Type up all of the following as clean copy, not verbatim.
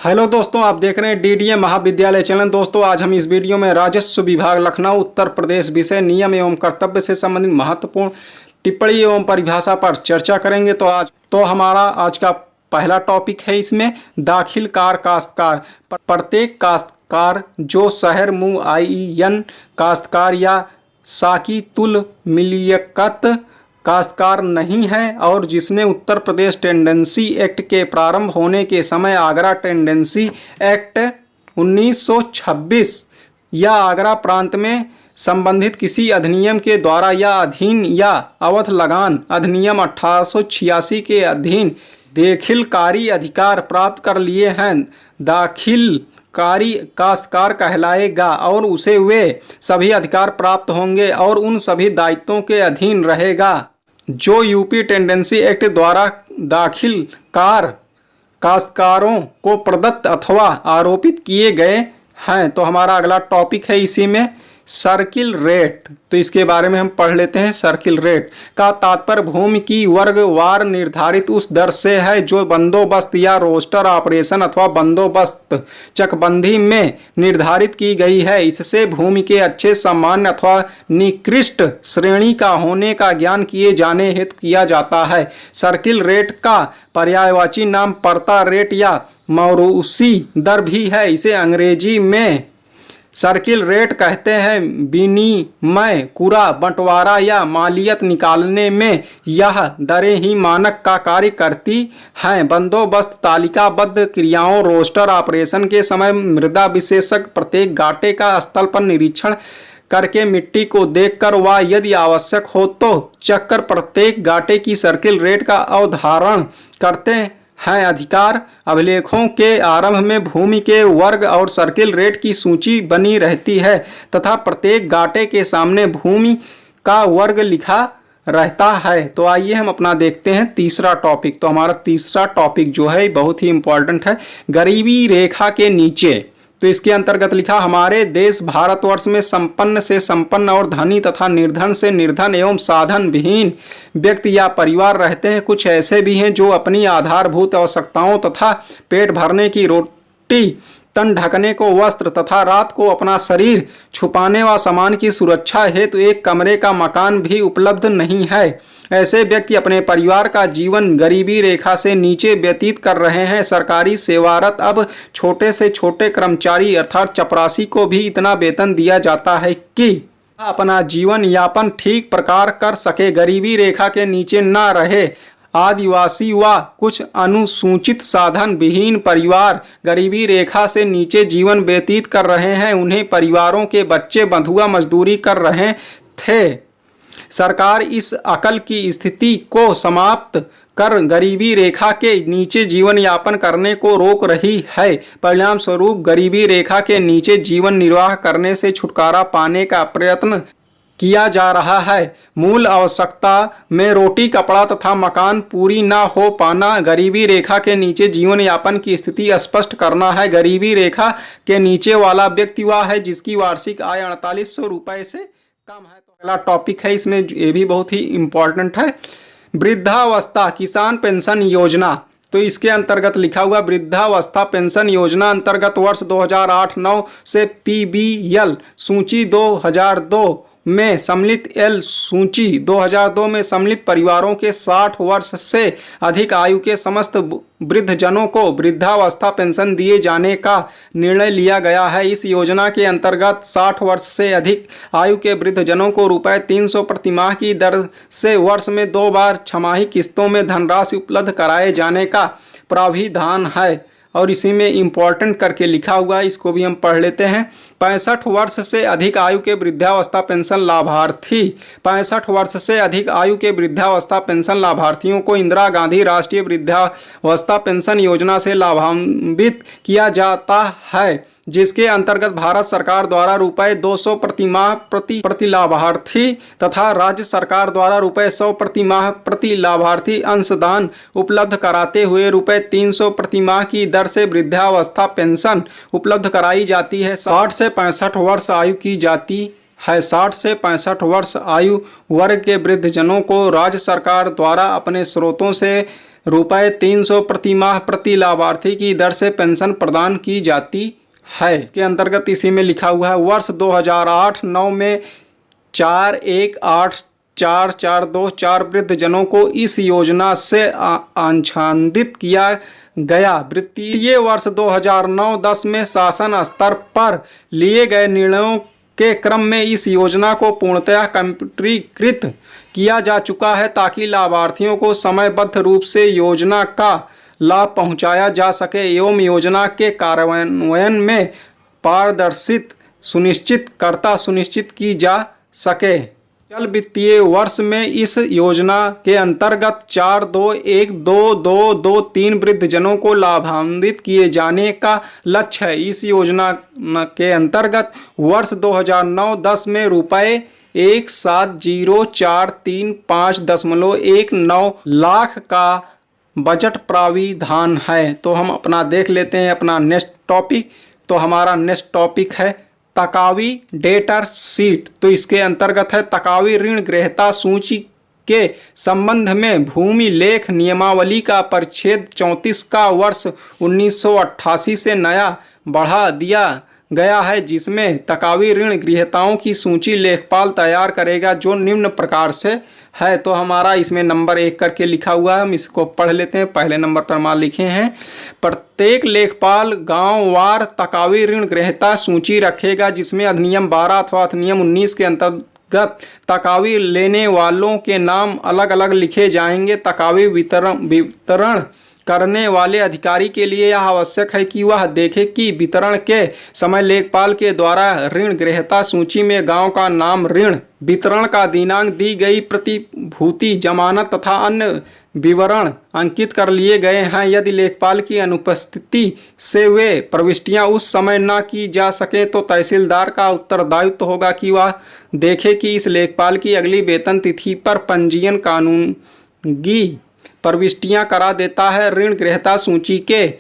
Hello दोस्तों, आप देख रहे हैं डीडीए महाविद्यालय चैनल। दोस्तों, आज हम इस वीडियो में राजस्व विभाग लखनऊ उत्तर प्रदेश विषय नियम एवं कर्तव्य से संबंधित महत्वपूर्ण टिप्पणी एवं परिभाषा पर चर्चा करेंगे। तो हमारा आज का पहला टॉपिक है इसमें दाखिलकार काश्तकार। प्रत्येक काश्तकार जो शहर मुआयन काश्तकार या साकी तुल मिलियकत काश्तकार नहीं है और जिसने उत्तर प्रदेश टेंडेंसी एक्ट के प्रारंभ होने के समय आगरा टेंडेंसी एक्ट 1926 या आगरा प्रांत में संबंधित किसी अधिनियम के द्वारा या अधीन या अवध लगान अधिनियम 1886 के अधीन दाखिलकारी अधिकार प्राप्त कर लिए हैं, दाखिलकारी काश्तकार कहलाएगा और उसे वे सभी अधिकार प्राप्त होंगे और उन सभी दायित्वों के अधीन रहेगा जो यूपी टेंडेंसी एक्ट द्वारा दाखिलकार काश्तकारों को प्रदत्त अथवा आरोपित किए गए हैं। तो हमारा अगला टॉपिक है इसी में सर्किल रेट। तो इसके बारे में हम पढ़ लेते हैं। सर्किल रेट का तात्पर्य भूमि की वर्गवार निर्धारित उस दर से है जो बंदोबस्त या रोस्टर ऑपरेशन अथवा बंदोबस्त चकबंदी में निर्धारित की गई है। इससे भूमि के अच्छे सामान्य अथवा निकृष्ट श्रेणी का होने का ज्ञान किए जाने हेतु किया जाता है। सर्किल रेट का पर्यायवाची नाम परता रेट या मौरूसी दर भी है। इसे अंग्रेजी में सर्किल रेट कहते हैं। विनिमय कुरा बंटवारा या मालियत निकालने में यह दरें ही मानक का कार्य करती हैं। बंदोबस्त तालिकाबद्ध क्रियाओं रोस्टर ऑपरेशन के समय मृदा विशेषज्ञ प्रत्येक गाटे का स्थल पर निरीक्षण करके मिट्टी को देखकर व यदि आवश्यक हो तो चक्कर प्रत्येक गाटे की सर्किल रेट का अवधारण करते हैं। अधिकार अभिलेखों के आरंभ में भूमि के वर्ग और सर्किल रेट की सूची बनी रहती है तथा प्रत्येक गाटे के सामने भूमि का वर्ग लिखा रहता है। तो आइए हम अपना देखते हैं तीसरा टॉपिक। तो हमारा तीसरा टॉपिक जो है बहुत ही इंपॉर्टेंट है, गरीबी रेखा के नीचे। तो इसके अंतर्गत लिखा, हमारे देश भारतवर्ष में संपन्न से संपन्न और धनी तथा निर्धन से निर्धन एवं साधन विहीन व्यक्ति या परिवार रहते हैं। कुछ ऐसे भी हैं जो अपनी आधारभूत आवश्यकताओं तथा पेट भरने की रोटी, तन ढकने को वस्त्र तथा रात को अपना शरीर छुपाने व सामान की सुरक्षा हेतु एक कमरे का मकान भी उपलब्ध नहीं है। ऐसे व्यक्ति अपने परिवार का जीवन गरीबी रेखा से नीचे व्यतीत कर रहे हैं। सरकारी सेवारत अब छोटे से छोटे कर्मचारी अर्थात चपरासी को भी इतना वेतन दिया जाता है कि अपना जीवन यापन ठीक प्रकार कर सके, गरीबी रेखा के नीचे न रहे। आदिवासी व कुछ अनुसूचित साधन विहीन परिवार गरीबी रेखा से नीचे जीवन व्यतीत कर रहे हैं। उन्हें परिवारों के बच्चे बंधुआ मजदूरी कर रहे थे। सरकार इस अकल की स्थिति को समाप्त कर गरीबी रेखा के नीचे जीवन यापन करने को रोक रही है। परिणाम स्वरूप गरीबी रेखा के नीचे जीवन निर्वाह करने से छुटकारा पाने का प्रयत्न किया जा रहा है। मूल आवश्यकता में रोटी कपड़ा तथा मकान पूरी न हो पाना गरीबी रेखा के नीचे जीवन यापन की स्थिति स्पष्ट करना है। गरीबी रेखा के नीचे वाला व्यक्ति वह है जिसकी वार्षिक आय 4800 रुपये से कम है। तो पहला टॉपिक है इसमें, ये भी बहुत ही इंपॉर्टेंट है, वृद्धावस्था किसान पेंशन योजना। तो इसके अंतर्गत लिखा हुआ वृद्धावस्था पेंशन योजना अंतर्गत वर्ष 2008-9 से पीबीएल सूची 2002 में सम्मिलित एल सूची 2002 में सम्मिलित परिवारों के 60 वर्ष से अधिक आयु के समस्त वृद्धजनों को वृद्धावस्था पेंशन दिए जाने का निर्णय लिया गया है। इस योजना के अंतर्गत 60 वर्ष से अधिक आयु के वृद्धजनों को रुपये 300 प्रति माह की दर से वर्ष में 2 बार छमाही किस्तों में धनराशि उपलब्ध कराए जाने का प्राविधान है। और इसी में इम्पॉर्टेंट करके लिखा हुआ है, इसको भी हम पढ़ लेते हैं। 65 वर्ष से अधिक आयु के वृद्धावस्था पेंशन लाभार्थी 65 वर्ष से अधिक आयु के वृद्धावस्था पेंशन लाभार्थियों को इंदिरा गांधी राष्ट्रीय वृद्धावस्था पेंशन योजना से लाभान्वित किया जाता है, जिसके अंतर्गत भारत सरकार द्वारा रुपये 200 प्रति माह प्रति लाभार्थी तथा राज्य सरकार द्वारा रुपये 100 प्रति माह प्रति लाभार्थी अंशदान उपलब्ध कराते हुए रुपये 300 प्रति माह की दर से वृद्धावस्था पेंशन उपलब्ध कराई जाती है। 60 से 65 वर्ष आयु की जाती है। 60 से 65 वर्ष आयु वर्ग के वृद्धजनों को राज्य सरकार द्वारा अपने स्रोतों से रुपये 300 प्रति माह प्रति लाभार्थी की दर से पेंशन प्रदान की जाती है। इसके अंतर्गत इसी में लिखा हुआ है वर्ष 2008-9 में 418,442 वृद्धजनों को इस योजना से आच्छादित किया गया। वित्तीय वर्ष 2009-10 में शासन स्तर पर लिए गए निर्णयों के क्रम में इस योजना को पूर्णतः कंप्यूटरीकृत किया जा चुका है ताकि लाभार्थियों को समयबद्ध रूप से योजना का लाभ पहुंचाया जा सके एवं योजना के कार्यान्वयन में पारदर्शिता सुनिश्चित की जा सके। चल वित्तीय वर्ष में इस योजना के अंतर्गत 4212223 वृद्धजनों को लाभान्वित किए जाने का लक्ष्य है। इस योजना के अंतर्गत वर्ष 2009-10 में रुपये 170,435.19 लाख का बजट प्राविधान है। तो हम अपना देख लेते हैं अपना नेक्स्ट टॉपिक। तो हमारा नेक्स्ट टॉपिक है तकावी डेटर शीट। तो इसके अंतर्गत है तकावी ऋण ग्रहता सूची के संबंध में भूमि लेख नियमावली का परिच्छेद 34 का वर्ष 1988 से नया बढ़ा दिया गया है, जिसमें तकावी ऋण ग्रहीताओं की सूची लेखपाल तैयार करेगा जो निम्न प्रकार से है। तो हमारा इसमें नंबर 1 करके लिखा हुआ है, हम इसको पढ़ लेते हैं। पहले नंबर पर हमारा लिखे हैं प्रत्येक लेखपाल गांववार तकावी ऋण ग्रहीता सूची रखेगा जिसमें अधिनियम 12 अथवा अधिनियम 19 के अंतर्गत तकावी लेने वालों के नाम अलग अलग लिखे जाएंगे। तकावी वितरण करने वाले अधिकारी के लिए यह आवश्यक है कि वह देखे कि वितरण के समय लेखपाल के द्वारा ऋण ग्रहीता सूची में गांव का नाम, ऋण वितरण का दिनांक, दी गई प्रतिभूति, जमानत तथा अन्य विवरण अंकित कर लिए गए हैं। यदि लेखपाल की अनुपस्थिति से वे प्रविष्टियां उस समय न की जा सके तो तहसीलदार का उत्तरदायित्व होगा कि वह देखे कि इस लेखपाल की अगली वेतन तिथि पर पंजीयन कानूनी प्रविष्टियां करा देता है। ऋण ग्रहीता सूची के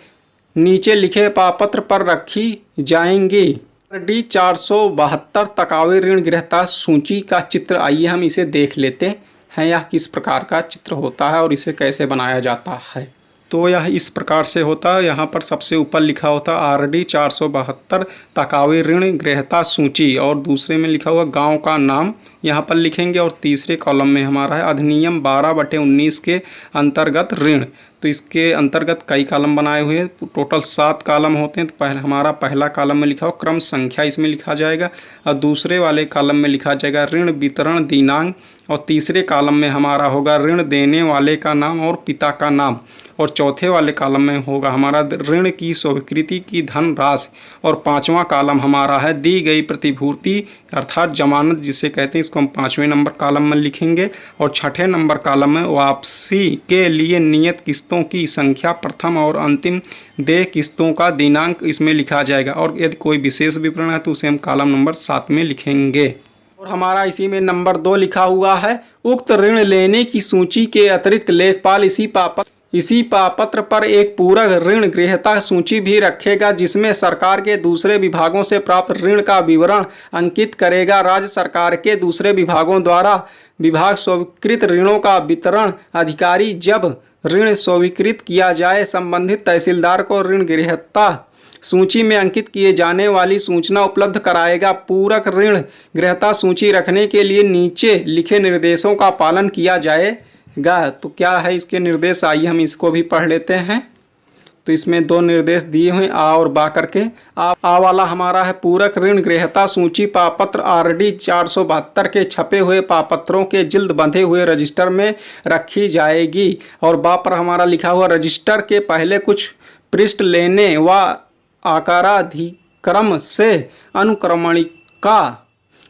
नीचे लिखे पावपत्र पर रखी जाएंगी। डी 472 तकावी ऋण ग्रहीता सूची का चित्र, आइए हम इसे देख लेते हैं यह किस प्रकार का चित्र होता है और इसे कैसे बनाया जाता है। तो यह इस प्रकार से होता है। यहाँ पर सबसे ऊपर लिखा होता है RD 472 तकावी ऋण ग्रहीता सूची और दूसरे में लिखा हुआ गांव का नाम यहाँ पर लिखेंगे और तीसरे कॉलम में हमारा है अधिनियम 12/19 के अंतर्गत ऋण। तो इसके अंतर्गत कई कॉलम बनाए हुए हैं, टोटल 7 कॉलम होते हैं। तो हमारा पहला कॉलम में लिखा हो क्रम संख्या, इसमें लिखा जाएगा और दूसरे वाले कॉलम में लिखा जाएगा ऋण वितरण दिनांक और तीसरे कॉलम में हमारा होगा ऋण देने वाले का नाम और पिता का नाम और चौथे वाले कॉलम में होगा हमारा ऋण की स्वीकृति की धनराशि और पांचवा कॉलम हमारा है दी गई प्रतिभूति अर्थात जमानत जिसे कहते हैं, इसको हम 5वें नंबर कॉलम में लिखेंगे और छठे नंबर कॉलम में वापसी के लिए नियत किस्तों की संख्या, प्रथम और अंतिम देय किस्तों का दिनांक इसमें लिखा जाएगा और यदि कोई विशेष विवरण है तो उसे हम कॉलम नंबर 7 में लिखेंगे। और हमारा इसी में नंबर 2 लिखा हुआ है उक्त ऋण लेने की सूची के अतिरिक्त लेखपाल इसी पापत्र पर एक पूरक ऋण ग्रहीता सूची भी रखेगा जिसमें सरकार के दूसरे विभागों से प्राप्त ऋण का विवरण अंकित करेगा। राज्य सरकार के दूसरे विभागों द्वारा विभाग स्वीकृत ऋणों का वितरण अधिकारी जब ऋण स्वीकृत किया जाए संबंधित तहसीलदार को ऋण ग्रहीता सूची में अंकित किए जाने वाली सूचना उपलब्ध कराएगा। पूरक ऋण ग्रहीता सूची रखने के लिए नीचे लिखे निर्देशों का पालन किया जाएगा। तो क्या है इसके निर्देश, आइए हम इसको भी पढ़ लेते हैं। तो इसमें 2 निर्देश दिए हुए आ और बा करके। आ वाला हमारा है पूरक ऋण ग्रहीता सूची पापत्र RD 472 के छपे हुए पापत्रों के जिल्द बंधे हुए रजिस्टर में रखी जाएगी और बा पर हमारा लिखा हुआ रजिस्टर के पहले कुछ पृष्ठ लेने व आकाराधिक्रम से अनुक्रमणिका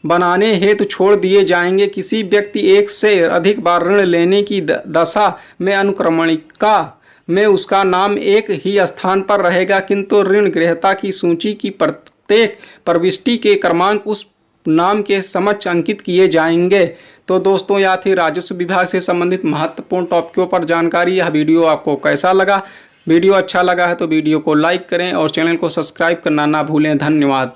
बनाने हेतु छोड़ दिए जाएंगे। किसी व्यक्ति एक से अधिक बार ऋण लेने की दशा में अनुक्रमणिका में उसका नाम एक ही स्थान पर रहेगा, किंतु ऋण ग्रहीता की सूची की प्रत्येक प्रविष्टि के क्रमांक उस नाम के समक्ष अंकित किए जाएंगे। तो दोस्तों यह थी राजस्व विभाग से संबंधित महत्वपूर्ण टॉपिकों पर जानकारी। यह वीडियो आपको कैसा लगा? वीडियो अच्छा लगा है तो वीडियो को लाइक करें और चैनल को सब्सक्राइब करना ना भूलें। धन्यवाद।